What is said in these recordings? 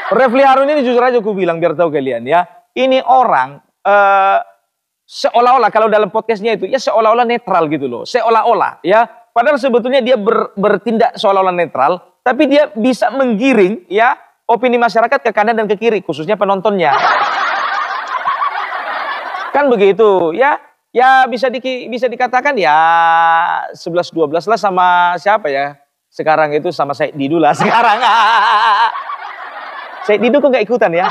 Refli Harun ini jujur aja aku bilang biar tahu kalian ya. Ini orang seolah-olah kalau dalam podcastnya itu ya seolah-olah netral gitu loh. Seolah-olah ya. Padahal sebetulnya dia bertindak seolah-olah netral. Tapi dia bisa menggiring ya opini masyarakat ke kanan dan ke kiri. Khususnya penontonnya. Kan begitu ya. Ya bisa dikatakan ya 11-12 lah sama siapa ya. Sekarang itu sama Said Didu lah sekarang. Said Didu kok nggak ikutan ya?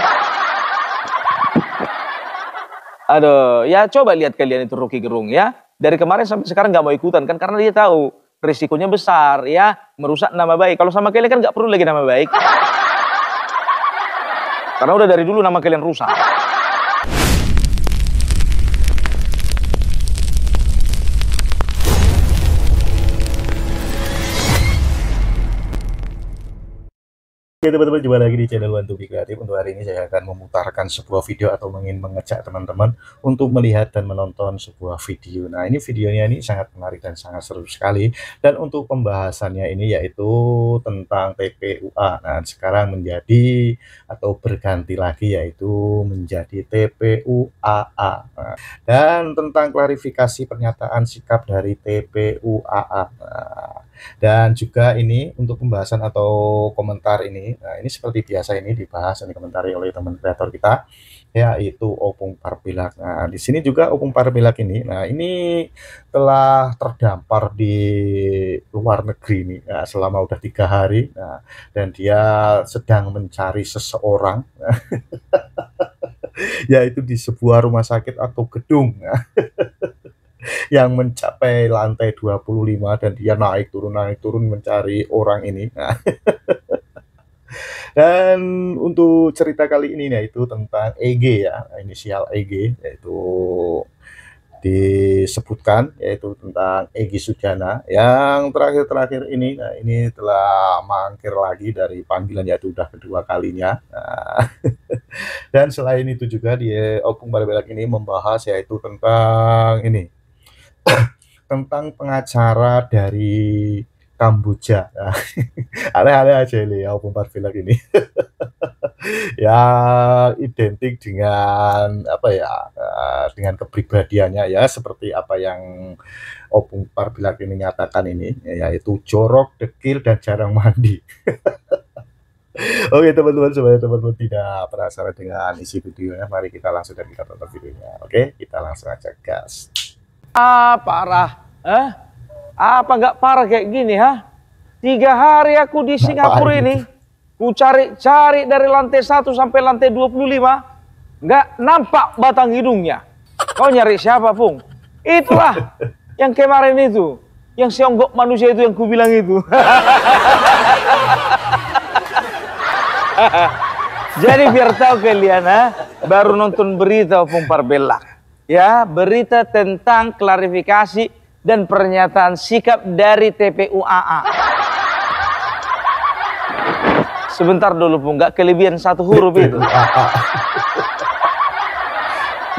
Aduh, ya coba lihat kalian itu Rocky Gerung ya. Dari kemarin sampai sekarang nggak mau ikutan kan karena dia tahu risikonya besar ya, merusak nama baik. Kalau sama kalian kan nggak perlu lagi nama baik. Karena udah dari dulu nama kalian rusak. Oke teman-teman, jumpa lagi di channel One to Be Kreatif. Untuk hari ini saya akan memutarkan sebuah video atau ingin mengajak teman-teman untuk melihat dan menonton sebuah video. Nah, ini videonya ini sangat menarik dan sangat seru sekali. Dan untuk pembahasannya ini yaitu tentang TPUA. Nah, sekarang menjadi atau berganti lagi yaitu menjadi TPUAA. Nah, dan tentang klarifikasi pernyataan sikap dari TPUAA. Nah, dan juga ini untuk pembahasan atau komentar ini, nah ini seperti biasa ini dibahas dan dikomentari oleh teman kreator kita, yaitu Opung Parpilak. Nah di sini juga Opung Parpilak ini, nah ini telah terdampar di luar negeri nih, nah, selama udah 3 hari, nah, dan dia sedang mencari seseorang, yaitu di sebuah rumah sakit atau gedung. Yang mencapai lantai 25 dan dia naik turun mencari orang ini. Nah, dan untuk cerita kali ini yaitu tentang EG ya, inisial EG, yaitu disebutkan yaitu tentang Egy Sujana yang terakhir ini. Nah, ini telah mangkir lagi dari panggilan yaitu udah kedua kalinya. Nah, dan selain itu juga dia Opung Parpilak ini membahas yaitu tentang ini tentang pengacara dari Kamboja. Nah, aneh-aneh aja ini ya Opung Parpilak ini. Ya identik dengan apa ya, dengan kepribadiannya ya seperti apa yang Opung Parpilak ini nyatakan ini, yaitu jorok, dekil, dan jarang mandi. Oke teman-teman, supaya teman-teman tidak penasaran dengan isi videonya, mari kita langsung dan kita tonton videonya. Oke, kita langsung aja gas. Parah, apa nggak parah kayak gini, 3 hari aku di Singapura ini, ku cari dari lantai 1 sampai lantai 25, nggak nampak batang hidungnya. Kau nyari siapa, Pung? Itulah yang kemarin itu, yang sionggok manusia itu yang ku bilang itu. Jadi biar tahu kalian, baru nonton berita Opung Parpilak. Ya, berita tentang klarifikasi dan pernyataan sikap dari TPUAA. Sebentar dulu Pung, nggak kelebihan 1 huruf itu.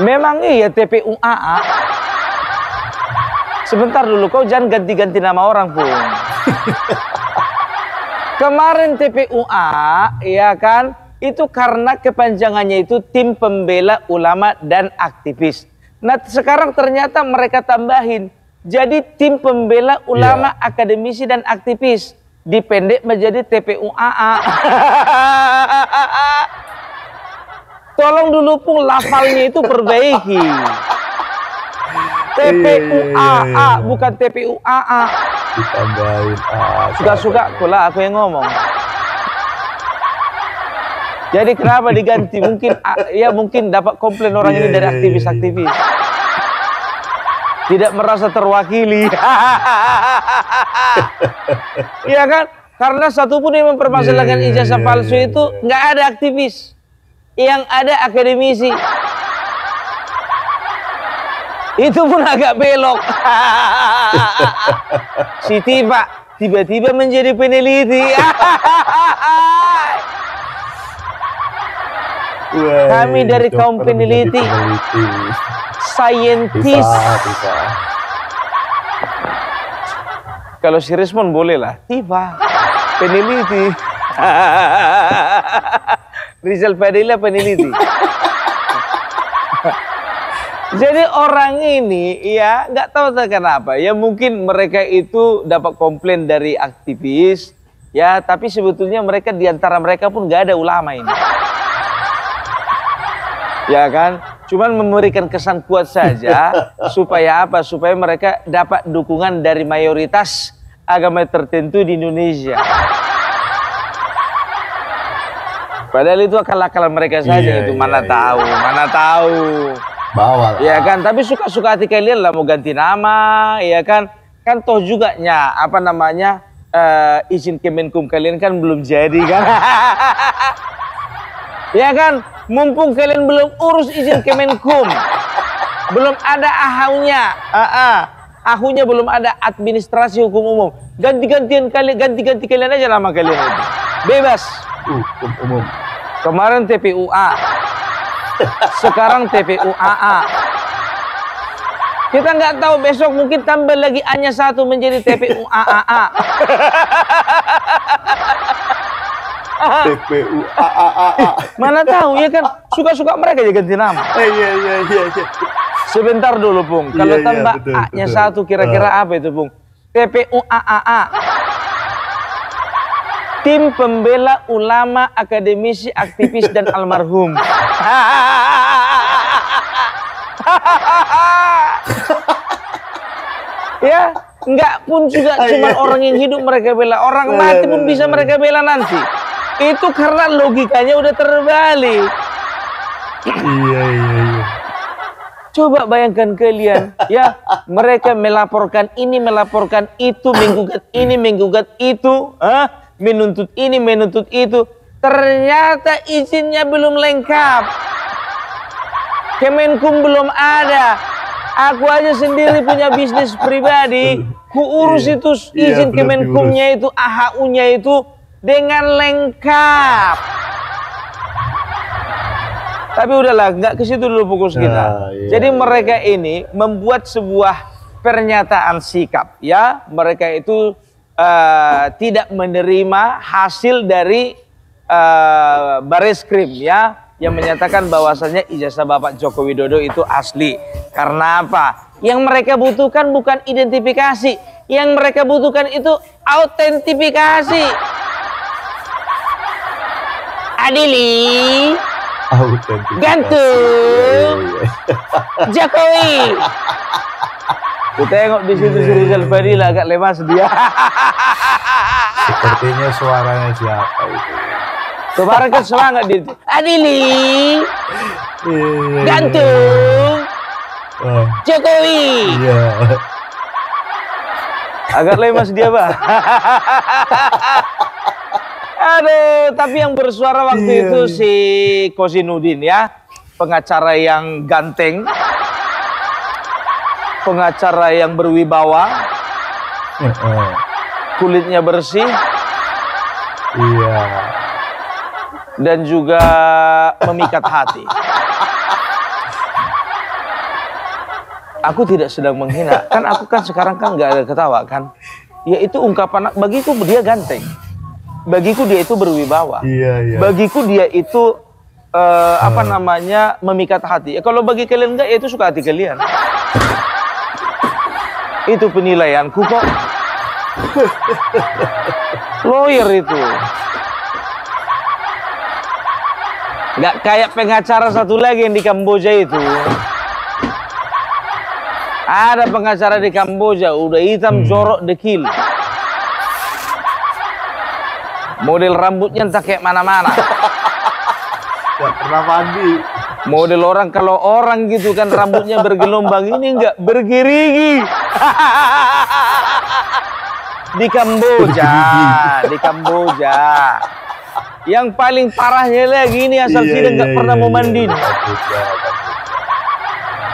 Memang iya TPUAA. Sebentar dulu, kau jangan ganti-ganti nama orang Pung. Kemarin TPUA, ya kan, itu karena kepanjangannya itu Tim Pembela Ulama dan Aktivis. Nah sekarang ternyata mereka tambahin jadi Tim Pembela Ulama, Akademisi dan Aktivis, dipendek menjadi TPUAA. Tolong dulu Pung lafalnya itu perbaiki. TPUAA bukan TPUAA. Ditambahin Suka-suka pula aku yang ngomong. Jadi kenapa diganti? Mungkin dapat komplain orang ini dari aktivis-aktivis. Tidak merasa terwakili. Iya kan? Karena satupun yang mempermasalahkan ijazah palsu itu nggak ada aktivis. Yang ada akademisi. Itu pun agak belok. Si tiba-tiba menjadi peneliti. Kami dari kaum peneliti, saintis. Kalau si Rismon boleh lah, peneliti, Rizal Fadila peneliti. Jadi orang ini ya nggak tahu kenapa ya, mungkin mereka itu dapat komplain dari aktivis ya, tapi sebetulnya mereka diantara mereka pun nggak ada ulama ini ya kan, cuman memberikan kesan kuat saja supaya apa, supaya mereka dapat dukungan dari mayoritas agama tertentu di Indonesia. Padahal itu akal-akalan mereka saja, itu mana tahu, mana tahu. Bawa lah. Ya kan, tapi suka-suka hati kalian lah mau ganti nama, ya kan? Kan toh juga apa namanya, izin Kemenkum kalian kan belum jadi kan? Ya kan, mumpung kalian belum urus izin Kemenkum, belum ada AHU-nya, AHU-nya belum ada, administrasi hukum umum. Ganti-ganti kalian aja nama kalian itu. Bebas. Hukum umum. Kemarin TPUA. Sekarang TPU AA. Kita nggak tahu, besok mungkin tambah lagi A-nya 1 menjadi TPU AAA. TPU AAA. Mana tahu ya kan, suka-suka mereka aja ganti nama. Iya. Sebentar dulu, Pung. Kalau tambah A-nya 1 kira-kira apa itu, Pung? TPU AAA. Tim Pembela Ulama, Akademisi, Aktivis, dan Almarhum. Ya, enggak pun juga cuma orang yang hidup mereka bela, orang mati pun bisa mereka bela nanti. Itu karena logikanya udah terbalik. Iya. Coba bayangkan kalian, ya, mereka melaporkan ini, melaporkan itu, menggugat ini, menggugat itu, menuntut ini, menuntut itu. Ternyata izinnya belum lengkap. Kemenkum belum ada. Aku aja sendiri punya bisnis pribadi, ku urus itu izin Kemenkumnya itu, AHU-nya itu dengan lengkap. Tapi udahlah, nggak ke situ dulu fokus kita. Jadi mereka ini membuat sebuah pernyataan sikap, ya. Mereka itu tidak menerima hasil dari Bareskrim, ya, yang menyatakan bahwasanya ijazah Bapak Joko Widodo itu asli. Karena apa? Yang mereka butuhkan bukan identifikasi, yang mereka butuhkan itu autentifikasi. Adili, gantung, Jokowi. Ku tengok di situ si Rizal Fadila agak lemas dia. Sepertinya suaranya siapa itu? Kemarin kan semangat dia. Adili, gantung, Jokowi. Iya. Agak lemas dia, Pak. Aduh, tapi yang bersuara waktu itu si Kosinudin, ya, pengacara yang ganteng, pengacara yang berwibawa, kulitnya bersih, dan juga memikat hati. Aku tidak sedang menghina, kan aku kan sekarang kan nggak ada ketawa kan, yaitu ungkapan bagiku dia ganteng, bagiku dia itu berwibawa, bagiku dia itu apa namanya, memikat hati. Ya, kalau bagi kalian enggak, ya itu suka hati kalian. Itu penilaianku kok. Lawyer itu. Nggak kayak pengacara satu lagi yang di Kamboja itu. Ada pengacara di Kamboja, udah hitam jorok dekil. Model rambutnya entah kayak mana-mana. Gak pernah mandi. Model orang, kalau orang gitu kan rambutnya bergelombang, ini enggak bergerigi. Di Kamboja, di Kamboja. Yang paling parahnya lagi ini asal sini nggak pernah mau mandi.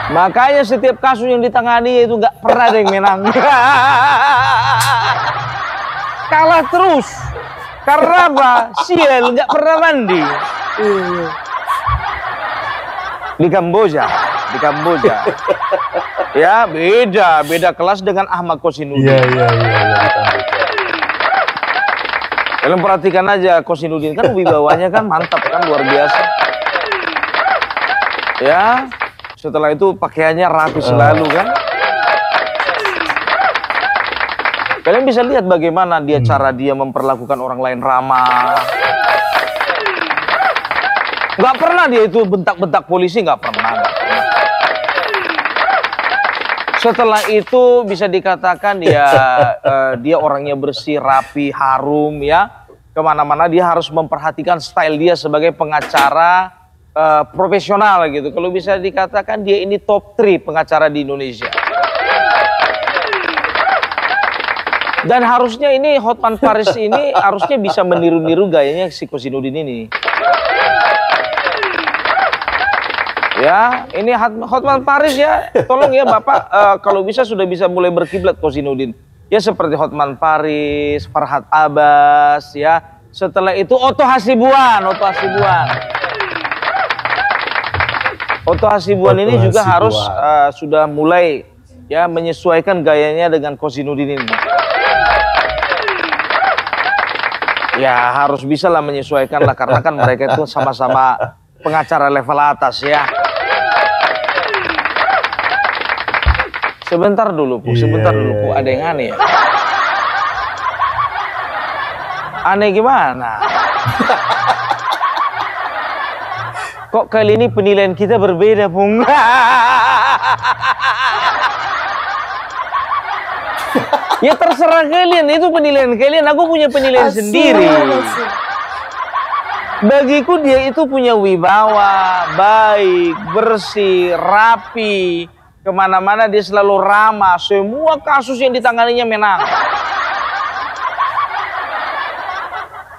Makanya setiap kasus yang ditangani itu nggak pernah ada yang menang. Kalah terus. Karena apa? Sial nggak pernah mandi. Di Kamboja, di Kamboja. Ya, beda kelas dengan Ahmad Kosinudin. Kalian perhatikan aja Kosinudin kan wibawanya kan mantap kan, luar biasa. Ya, setelah itu pakaiannya rapi selalu kan. Kalian bisa lihat bagaimana cara dia memperlakukan orang lain ramah. Nggak pernah dia itu bentak-bentak polisi, nggak pernah. Setelah itu bisa dikatakan dia orangnya bersih, rapi, harum ya. Kemana-mana dia harus memperhatikan style dia sebagai pengacara profesional gitu. Kalau bisa dikatakan dia ini top 3 pengacara di Indonesia. Dan harusnya ini Hotman Paris ini harusnya bisa meniru-niru gayanya si Kosinudin ini. Ya, ini Hotman Paris ya, tolong ya Bapak, kalau bisa sudah bisa mulai berkiblat Kosinudin. Ya seperti Hotman Paris, Farhad Abbas, ya. Setelah itu Otto Hasibuan. Otto Hasibuan ini juga harus sudah mulai ya menyesuaikan gayanya dengan Kosinudin ini. Ya harus bisa lah menyesuaikan lah, karena kan mereka itu sama-sama pengacara level atas ya. Sebentar dulu Bu, ada yang aneh ya. Aneh gimana? Kok kali ini penilaian kita berbeda, Bung? Ya terserah kalian, itu penilaian kalian, aku punya penilaian sendiri. Bagiku dia itu punya wibawa, baik, bersih, rapi. Kemana-mana dia selalu ramah, semua kasus yang ditanganinya menang.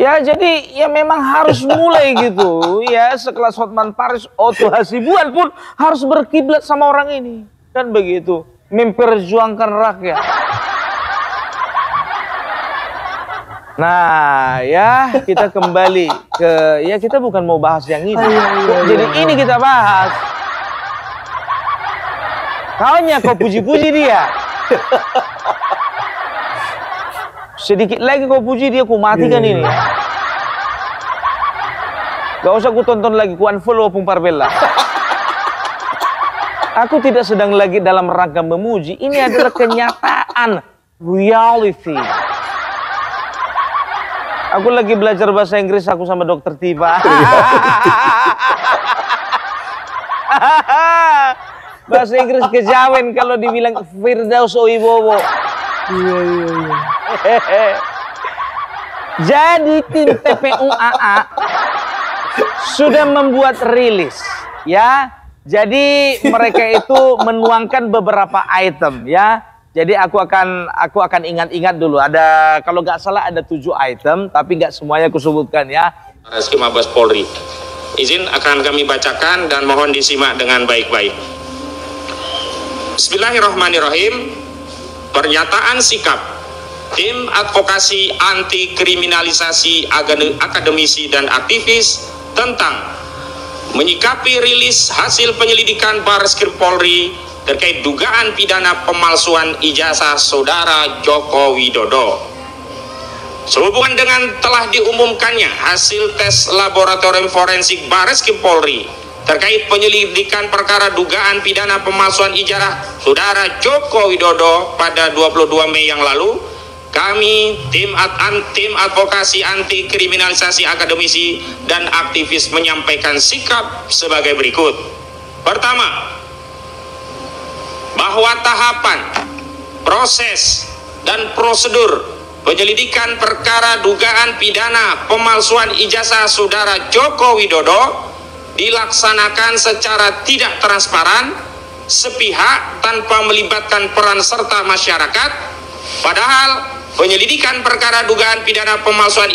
Ya jadi ya memang harus mulai gitu. Ya sekelas Hotman Paris, Otto Hasibuan pun harus berkiblat sama orang ini. Kan begitu, memperjuangkan rakyat. Nah ya kita kembali ke, ya kita bukan mau bahas yang ini. Jadi ini kita bahas. Kaunya kau puji-puji dia. Sedikit lagi kau puji dia, ku matikan ini. Gak usah ku tonton lagi, ku unfollow Pung Parbella. Aku tidak sedang lagi dalam rangka memuji. Ini adalah kenyataan, reality. Aku lagi belajar bahasa Inggris, aku sama Dokter Tiba. Bahasa Inggris kejawen kalau dibilang Firdaus Oibowo. Jadi tim TPU-AA sudah membuat rilis ya. Jadi mereka itu menuangkan beberapa item ya. Jadi aku akan ingat-ingat dulu. Ada, kalau nggak salah ada 7 item, tapi nggak semuanya aku sebutkan ya. Reskrim Mabes Polri. Izin akan kami bacakan dan mohon disimak dengan baik-baik. Bismillahirrahmanirrahim. Pernyataan sikap Tim Advokasi Anti Kriminalisasi Akademisi dan Aktivis tentang menyikapi rilis hasil penyelidikan Barreskrim Polri terkait dugaan pidana pemalsuan ijazah Saudara Joko Widodo. Sehubungan dengan telah diumumkannya hasil tes laboratorium forensik Barreskrim Polri terkait penyelidikan perkara dugaan pidana pemalsuan ijazah Saudara Joko Widodo pada 22 Mei yang lalu, kami tim advokasi anti kriminalisasi akademisi dan aktivis menyampaikan sikap sebagai berikut. Pertama, bahwa tahapan, proses, dan prosedur penyelidikan perkara dugaan pidana pemalsuan ijazah Saudara Joko Widodo dilaksanakan secara tidak transparan, sepihak, tanpa melibatkan peran serta masyarakat. Padahal penyelidikan perkara dugaan pidana pemalsuan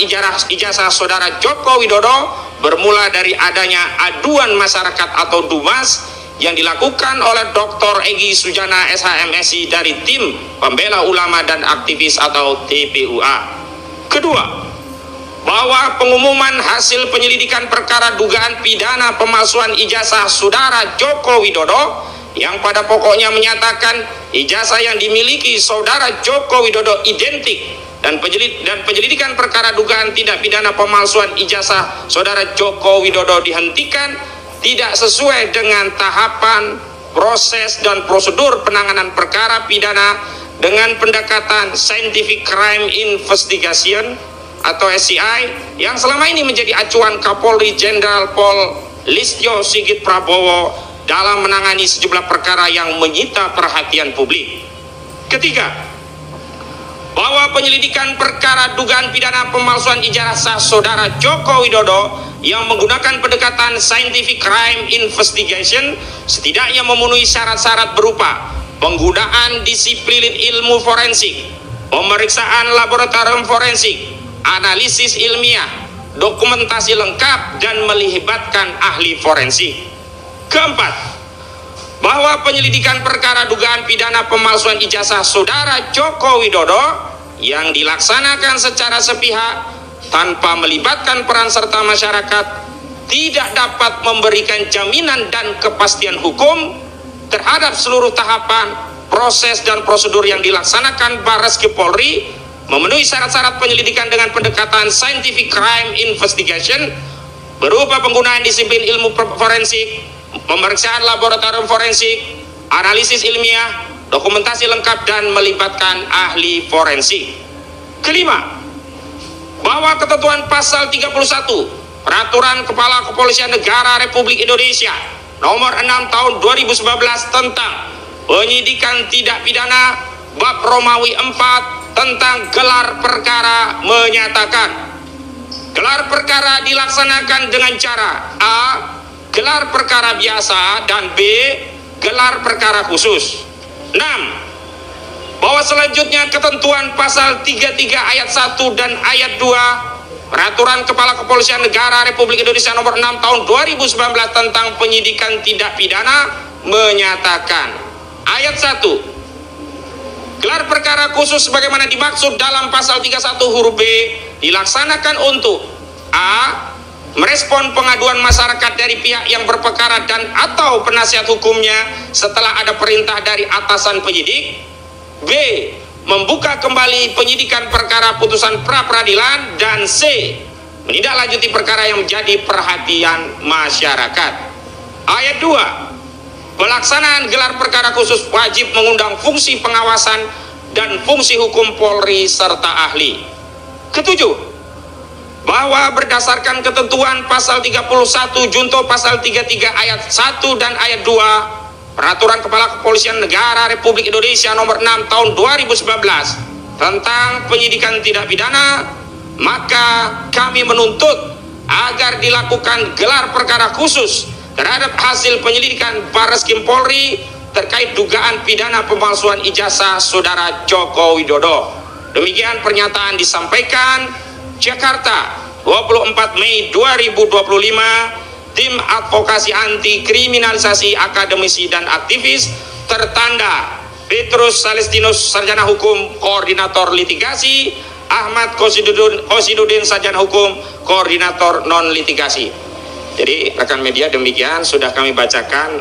ijazah Saudara Joko Widodo bermula dari adanya aduan masyarakat atau DUMAS yang dilakukan oleh Dr. Egy Sujana SHMSI dari tim pembela ulama dan aktivis atau TPUA. Kedua, bahwa pengumuman hasil penyelidikan perkara dugaan pidana pemalsuan ijazah Saudara Joko Widodo yang pada pokoknya menyatakan ijazah yang dimiliki Saudara Joko Widodo identik dan penyelidikan perkara dugaan tindak pidana pemalsuan ijazah saudara Joko Widodo dihentikan tidak sesuai dengan tahapan, proses dan prosedur penanganan perkara pidana dengan pendekatan Scientific Crime Investigation atau SCI yang selama ini menjadi acuan Kapolri Jenderal Pol Listio Sigit Prabowo dalam menangani sejumlah perkara yang menyita perhatian publik. Ketiga, bahwa penyelidikan perkara dugaan pidana pemalsuan ijazah saudara Joko Widodo yang menggunakan pendekatan Scientific Crime Investigation setidaknya memenuhi syarat-syarat berupa penggunaan disiplin ilmu forensik, pemeriksaan laboratorium forensik, analisis ilmiah, dokumentasi lengkap dan melibatkan ahli forensik. Keempat, bahwa penyelidikan perkara dugaan pidana pemalsuan ijazah saudara Joko Widodo yang dilaksanakan secara sepihak tanpa melibatkan peran serta masyarakat tidak dapat memberikan jaminan dan kepastian hukum terhadap seluruh tahapan, proses dan prosedur yang dilaksanakan Barreskrim Polri memenuhi syarat-syarat penyelidikan dengan pendekatan Scientific Crime Investigation berupa penggunaan disiplin ilmu forensik, pemeriksaan laboratorium forensik, analisis ilmiah, dokumentasi lengkap dan melibatkan ahli forensik. Kelima, bahwa ketentuan pasal 31 Peraturan Kepala Kepolisian Negara Republik Indonesia nomor 6 tahun 2019 tentang penyidikan tidak pidana bab Romawi 4 tentang gelar perkara menyatakan gelar perkara dilaksanakan dengan cara A. Gelar perkara biasa dan B. Gelar perkara khusus. 6. Bahwa selanjutnya ketentuan pasal 33 ayat 1 dan ayat 2 Peraturan Kepala Kepolisian Negara Republik Indonesia nomor 6 tahun 2019 tentang penyidikan tidak pidana menyatakan ayat 1. Gelar perkara khusus sebagaimana dimaksud dalam pasal 31 huruf B dilaksanakan untuk A. Merespon pengaduan masyarakat dari pihak yang berperkara dan atau penasihat hukumnya setelah ada perintah dari atasan penyidik. B. Membuka kembali penyidikan perkara putusan pra-peradilan. Dan C. Menindaklanjuti perkara yang menjadi perhatian masyarakat. Ayat 2. Pelaksanaan gelar perkara khusus wajib mengundang fungsi pengawasan dan fungsi hukum Polri serta ahli. Ketujuh, bahwa berdasarkan ketentuan pasal 31 junto pasal 33 ayat 1 dan ayat 2 Peraturan Kepala Kepolisian Negara Republik Indonesia nomor 6 tahun 2019 tentang penyidikan tidak pidana, maka kami menuntut agar dilakukan gelar perkara khusus terhadap hasil penyelidikan Barreskrim Polri terkait dugaan pidana pemalsuan ijazah saudara Joko Widodo. Demikian pernyataan disampaikan Jakarta 24 Mei 2025 Tim Advokasi Anti Kriminalisasi Akademisi dan Aktivis tertanda Petrus Salestinus Sarjana Hukum Koordinator Litigasi, Ahmad Kosidudin Sarjana Hukum Koordinator Non Litigasi. Jadi rekan media, demikian sudah kami bacakan,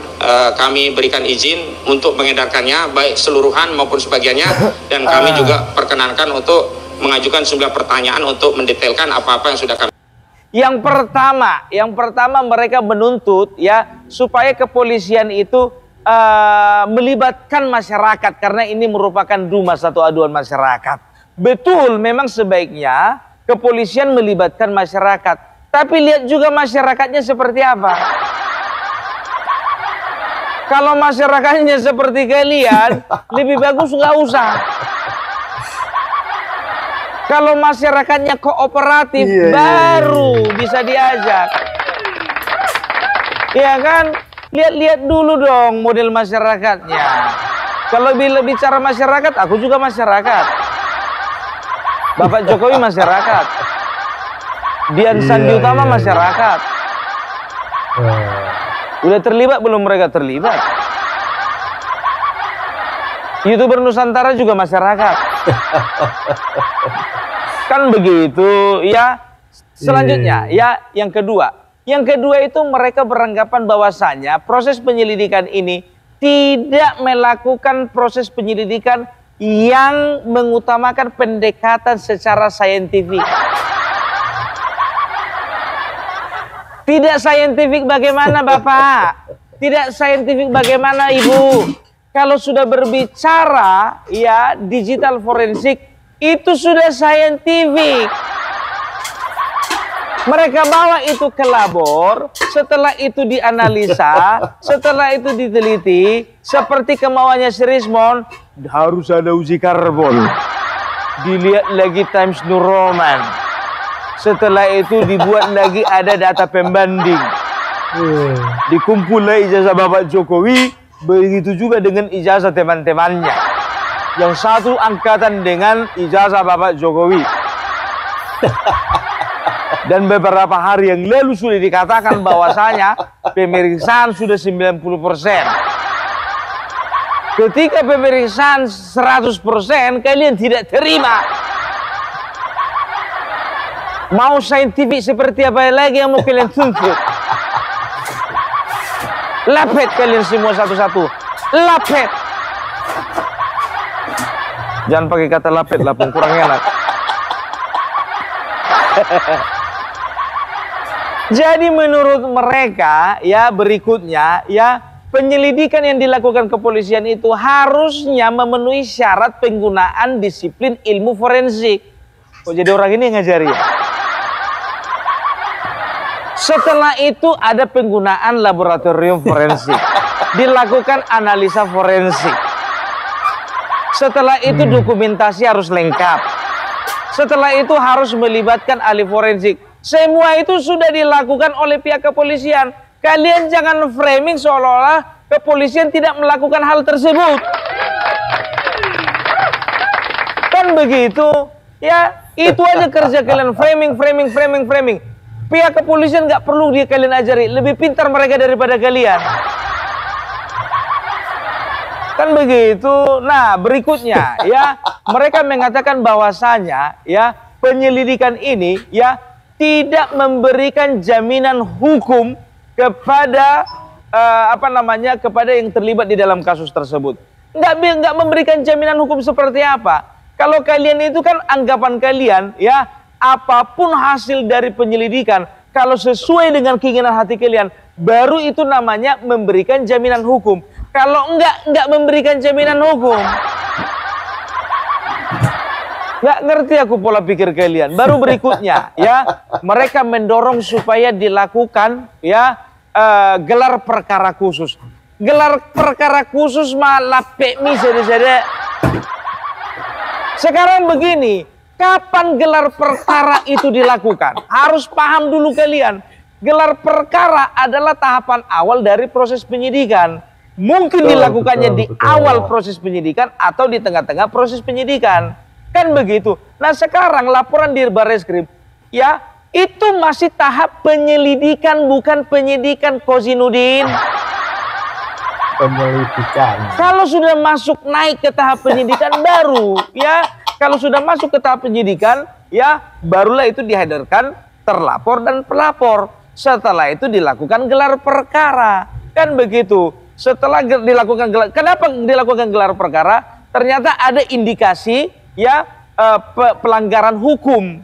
kami berikan izin untuk mengedarkannya baik seluruhan maupun sebagiannya, dan kami juga perkenankan untuk mengajukan sejumlah pertanyaan untuk mendetailkan apa-apa yang sudah kami. Yang pertama mereka menuntut ya supaya kepolisian itu melibatkan masyarakat karena ini merupakan dumas atau aduan masyarakat. Betul, memang sebaiknya kepolisian melibatkan masyarakat. Tapi lihat juga masyarakatnya seperti apa. Kalau masyarakatnya seperti kalian, lebih bagus nggak usah. Kalau masyarakatnya kooperatif, baru bisa diajak. Ya kan? Lihat-lihat dulu dong model masyarakatnya. Kalau bicara masyarakat, aku juga masyarakat. Bapak Jokowi masyarakat. Dian Sandi Utama masyarakat. Udah terlibat belum mereka terlibat? YouTuber Nusantara juga masyarakat. Kan begitu ya. Selanjutnya ya yang kedua. Yang kedua itu mereka beranggapan bahwasanya proses penyelidikan ini tidak melakukan proses penyelidikan yang mengutamakan pendekatan secara saintifik. Tidak saintifik bagaimana Bapak? Tidak saintifik bagaimana Ibu? Kalau sudah berbicara ya digital forensik itu sudah saintifik. Mereka bawa itu ke labor, setelah itu dianalisa, setelah itu diteliti, seperti kemauannya si Rismond, harus ada uji karbon. Dilihat lagi Times New Roman. Setelah itu dibuat lagi ada data pembanding. Dikumpullah ijazah Bapak Jokowi, begitu juga dengan ijazah teman-temannya. Yang satu angkatan dengan ijazah Bapak Jokowi. Dan beberapa hari yang lalu sudah dikatakan bahwasanya pemeriksaan sudah 90%. Ketika pemeriksaan 100%, kalian tidak terima. Mau saintifik seperti apa lagi yang mau kalian tuntut? Lapet kalian semua satu-satu. Lapet. Jangan pakai kata lapet lah, pun kurang enak. Jadi menurut mereka ya berikutnya ya penyelidikan yang dilakukan kepolisian itu harusnya memenuhi syarat penggunaan disiplin ilmu forensik. Kok jadi orang ini yang ngajari ya? Setelah itu ada penggunaan laboratorium forensik. Dilakukan analisa forensik. Setelah itu dokumentasi harus lengkap. Setelah itu harus melibatkan ahli forensik. Semua itu sudah dilakukan oleh pihak kepolisian. Kalian jangan framing seolah-olah kepolisian tidak melakukan hal tersebut. Kan begitu? Ya, itu aja kerja kalian, framing. Pihak kepolisian nggak perlu dia kalian ajari, lebih pintar mereka daripada kalian. Kan begitu. Nah, berikutnya ya, mereka mengatakan bahwasanya ya penyelidikan ini ya tidak memberikan jaminan hukum kepada kepada yang terlibat di dalam kasus tersebut. Nggak memberikan jaminan hukum seperti apa? Kalau kalian itu kan anggapan kalian ya, apapun hasil dari penyelidikan, kalau sesuai dengan keinginan hati kalian, baru itu namanya memberikan jaminan hukum. Kalau nggak memberikan jaminan hukum. Nggak ngerti aku pola pikir kalian. Baru berikutnya ya, mereka mendorong supaya dilakukan ya gelar perkara khusus. Gelar perkara khusus malah pekmi sede-sede. Sekarang begini, kapan gelar perkara itu dilakukan? Harus paham dulu kalian. Gelar perkara adalah tahapan awal dari proses penyidikan. Mungkin dilakukannya di awal proses penyidikan atau di tengah-tengah proses penyidikan. Kan begitu. Nah sekarang laporan di Barreskrim ya itu masih tahap penyelidikan, bukan penyidikan Kozinudin. Penyelidikan. Kalau sudah masuk naik ke tahap penyidikan baru ya, kalau sudah masuk ke tahap penyidikan ya barulah itu dihadirkan terlapor dan pelapor. Setelah itu dilakukan gelar perkara. Kan begitu. Setelah dilakukan gelar, kenapa dilakukan gelar perkara? Ternyata ada indikasi ya pelanggaran hukum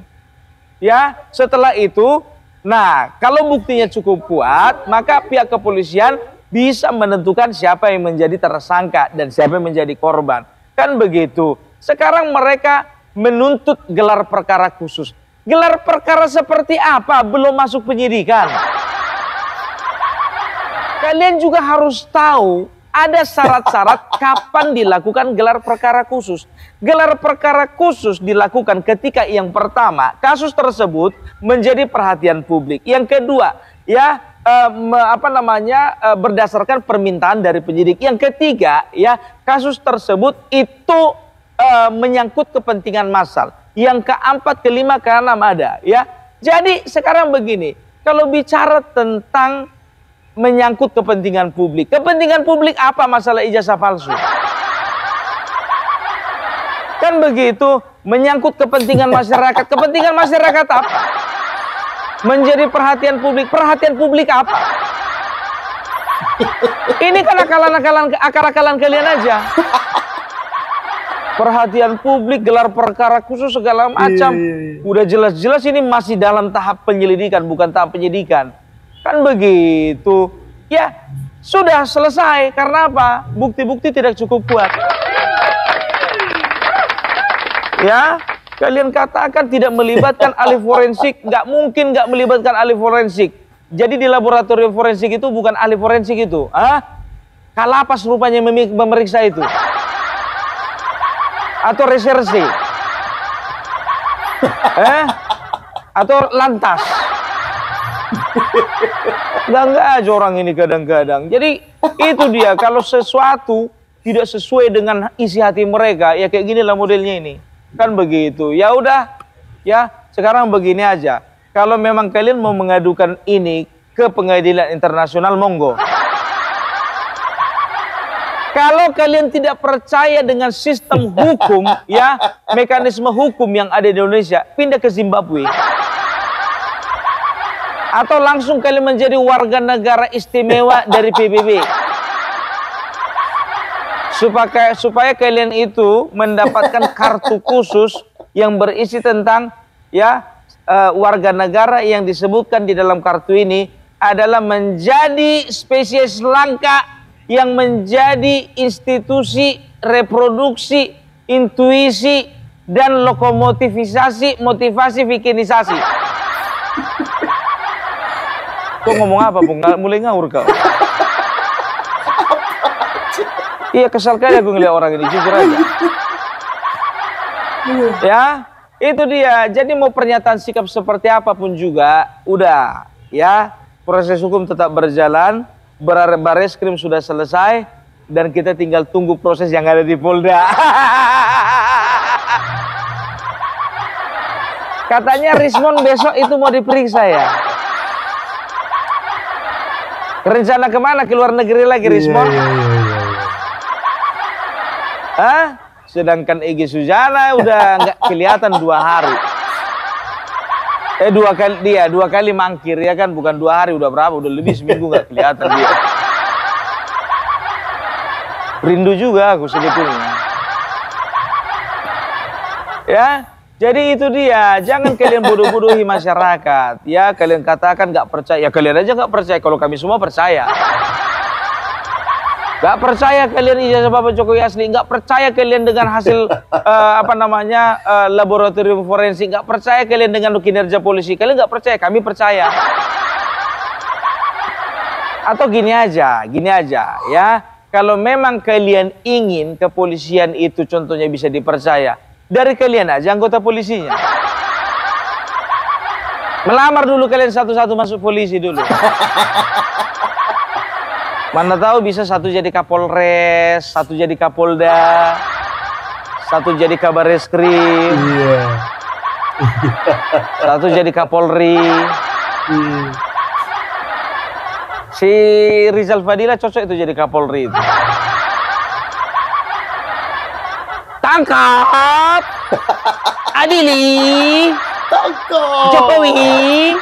ya. Setelah itu nah kalau buktinya cukup kuat, maka pihak kepolisian bisa menentukan siapa yang menjadi tersangka dan siapa yang menjadi korban. Kan begitu. Sekarang mereka menuntut gelar perkara khusus. Gelar perkara seperti apa? Belum masuk penyidikan. Kalian juga harus tahu ada syarat-syarat kapan dilakukan gelar perkara khusus. Gelar perkara khusus dilakukan ketika yang pertama, kasus tersebut menjadi perhatian publik. Yang kedua, ya berdasarkan permintaan dari penyidik. Yang ketiga, ya kasus tersebut itu menyangkut kepentingan massal. Yang keempat, kelima, keenam ada, ya. Jadi sekarang begini, kalau bicara tentang menyangkut kepentingan publik. Kepentingan publik apa masalah ijazah palsu? Kan begitu, menyangkut kepentingan masyarakat. Kepentingan masyarakat apa? Menjadi perhatian publik. Perhatian publik apa? Ini kan akal-akalan kalian aja. perhatian publik, gelar perkara khusus segala macam. Udah jelas-jelas ini masih dalam tahap penyelidikan, bukan tahap penyidikan. Kan begitu. Ya, sudah selesai. Karena apa? Bukti-bukti tidak cukup kuat. Ya, kalian katakan tidak melibatkan ahli forensik, nggak mungkin nggak melibatkan ahli forensik. Jadi di laboratorium forensik itu bukan ahli forensik itu, Kalapas rupanya memeriksa itu, atau reserse, atau lantas. Nggak aja orang ini kadang-kadang. Jadi itu dia, kalau sesuatu tidak sesuai dengan isi hati mereka, ya kayak ginilah modelnya ini. Kan begitu. Ya udah, ya sekarang begini aja. Kalau memang kalian mau mengadukan ini ke pengadilan internasional, monggo. Kalau kalian tidak percaya dengan sistem hukum, ya mekanisme hukum yang ada di Indonesia, pindah ke Zimbabwe. Atau langsung kalian menjadi warga negara istimewa dari PBB. Supaya kalian itu mendapatkan kartu khusus yang berisi tentang ya warga negara yang disebutkan di dalam kartu ini adalah menjadi spesies langka yang menjadi institusi reproduksi, intuisi dan lokomotivisasi, motivasi bikinisasi. Kau ngomong apa, Bung? Mulai ngawur kau. Iya, kesal kali aku ngeliat orang ini, jujur aja. Ya, itu dia. Jadi mau pernyataan sikap seperti apapun juga, udah. Ya, proses hukum tetap berjalan, Bareskrim sudah selesai, dan kita tinggal tunggu proses yang ada di Polda. Katanya Rismon besok itu mau diperiksa ya. Rencana kemana? Ke luar negeri lagi Rismon? Sedangkan Egy Sujana udah nggak kelihatan 2 hari. 2 kali mangkir ya kan, bukan 2 hari, udah berapa? Udah lebih seminggu nggak kelihatan dia. Rindu juga aku sebetulnya. Ya, jadi itu dia. Jangan kalian bodoh-bodohi masyarakat. Ya, kalian katakan nggak percaya. Ya kalian aja nggak percaya. Kalau kami semua percaya. Gak percaya kalian ijazah Bapak Jokowi asli, gak percaya kalian dengan hasil laboratorium forensik, gak percaya kalian dengan kinerja polisi, kalian gak percaya, kami percaya. Atau gini aja ya, kalau memang kalian ingin kepolisian itu contohnya bisa dipercaya, dari kalian aja anggota polisinya. Melamar dulu kalian satu-satu masuk polisi dulu. Mana tahu bisa satu jadi Kapolres, satu jadi Kapolda, satu jadi Kabareskrim, satu jadi Kapolri. Si Rizal Fadila cocok itu jadi Kapolri itu. Tangkap, adili, tangkap Jokowi.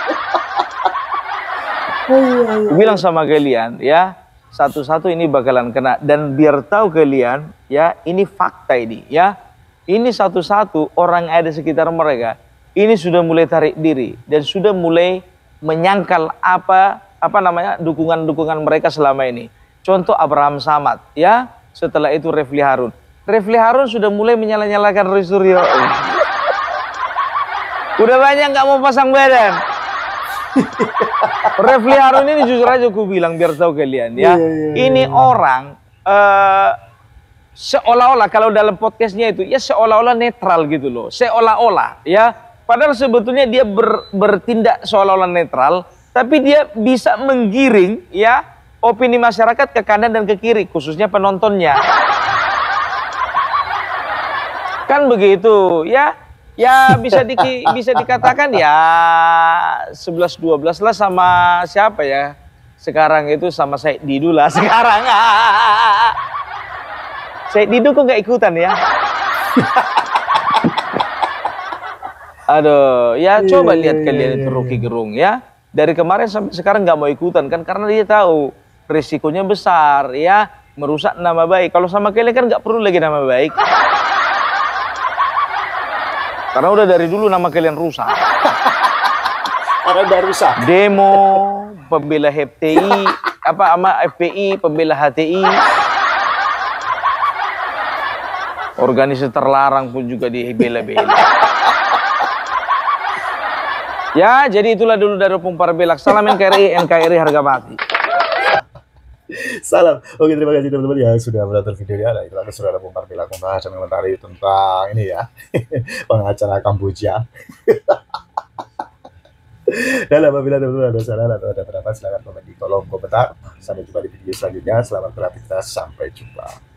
Bilang sama kalian ya, satu-satu ini bakalan kena, dan biar tahu kalian ya, ini fakta ini ya. Ini satu-satu orang yang ada sekitar mereka ini sudah mulai tarik diri dan sudah mulai menyangkal dukungan-dukungan mereka selama ini. Contoh Abraham Samad ya, setelah itu Refli Harun. Refli Harun sudah mulai menyala-nyalakan Roy Suryo. Udah banyak nggak mau pasang badan. Refli Harun ini jujur aja aku bilang biar tahu kalian ya, ini orang seolah-olah kalau dalam podcastnya itu ya seolah-olah netral gitu loh, seolah-olah ya, padahal sebetulnya dia bertindak seolah-olah netral, tapi dia bisa menggiring ya opini masyarakat ke kanan dan ke kiri, khususnya penontonnya. Kan begitu ya. Ya bisa dikatakan ya 11-12 lah sama siapa ya sekarang itu, sama Said Didu lah sekarang. Said Didu kok nggak ikutan ya? Aduh, ya coba lihat kalian itu Rocky Gerung ya, dari kemarin sampai sekarang nggak mau ikutan kan, karena dia tahu risikonya besar ya, merusak nama baik. Kalau sama kalian kan nggak perlu lagi nama baik. Karena udah dari dulu nama kalian rusak. Karena udah rusak. Demo, pembela HTI, apa ama FPI, pembela HTI. Organisasi terlarang pun juga dibela-bela. Ya, jadi itulah dulu dari Opung Parbelak. Salam NKRI harga mati. Salam. Oke, terima kasih teman-teman ya sudah menonton videonya. Nah, itulah saudara Opung Parbelak membahas dan mengomentari tentang ini ya, pengacara Kamboja. Dan apabila teman-teman ada saran atau ada pendapat, silahkan komen di kolom komentar. Sampai jumpa di video selanjutnya. Selamat beraktivitas. Sampai jumpa.